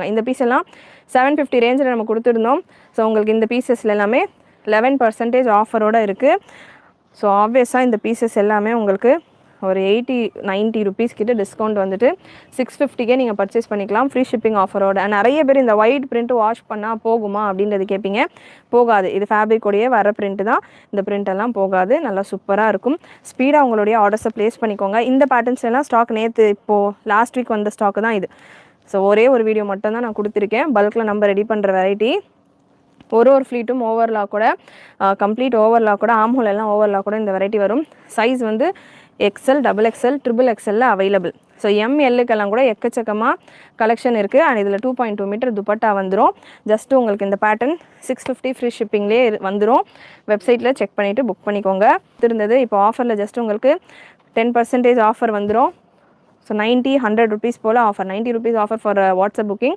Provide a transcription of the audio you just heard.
கொடுத்துருக்காங்க. இந்த பீஸ் எல்லாம் 750 ரேஞ்சில் நம்ம கொடுத்துருந்தோம். ஸோ உங்களுக்கு இந்த பீசஸில் எல்லாமே 11% ஆஃபரோடு இருக்குது. ஸோ ஆப்வியஸாக இந்த பீசஸ் எல்லாமே உங்களுக்கு ஒரு 80-90 ருபீஸ் கிட்ட டிஸ்கவுண்ட் வந்துட்டு 650கே நீங்கள் பர்ச்சேஸ் பண்ணிக்கலாம், ஃப்ரீ ஷிப்பிங் ஆஃபரோட. நிறைய பேர் இந்த ஒயிட் பிரிண்ட் வாஷ் பண்ணால் போகுமா அப்படின்றது கேட்பீங்க. போகாது. இது ஃபேப்ரிக்கோடைய வர பிரிண்ட் தான். இந்த பிரிண்ட் எல்லாம் போகாது. நல்லா சூப்பராக இருக்கும். ஸ்பீடாக உங்களுடைய ஆர்டர்ஸை ப்ளேஸ் பண்ணிக்கோங்க. இந்த பேட்டர்ன்ஸ் எல்லாம் ஸ்டாக் நேற்று இப்போது லாஸ்ட் வீக் வந்த ஸ்டாக்கு தான் இது. ஸோ ஒரே ஒரு வீடியோ மட்டும் தான் நான் கொடுத்துருக்கேன். பல்கில் நம்ம ரெடி பண்ணுற வெரைட்டி. ஒரு ஃப்ளீட்டும் ஓவர்லாக் கூட, கம்ப்ளீட் ஓவர்லாக் கூட, ஆம்ஹோல் எல்லாம் ஓவர்லாக் கூட இந்த வெரைட்டி வரும். சைஸ் வந்து XL, XXL, XXL available. So MLக்கெல்லாம் கூட எக்கச்சக்கமாக கலெக்ஷன் இருக்குது. அண்ட் இதில் 2.2 மீட்டர் துப்பட்டா வந்துடும். ஜஸ்ட்டு உங்களுக்கு இந்த பேட்டர்ன் 650 ஃப்ரீ ஷிப்பிங்லேயே வந்துடும். வெப்சைட்டில் செக் பண்ணிவிட்டு புக் பண்ணிக்கோங்க. இருந்தது இப்போ ஆஃபரில் ஜஸ்ட் உங்களுக்கு 10% ஆஃபர் வந்துடும். ஸோ 90-100 ருபீஸ் போல் offer, 90 rupees offer for WhatsApp booking.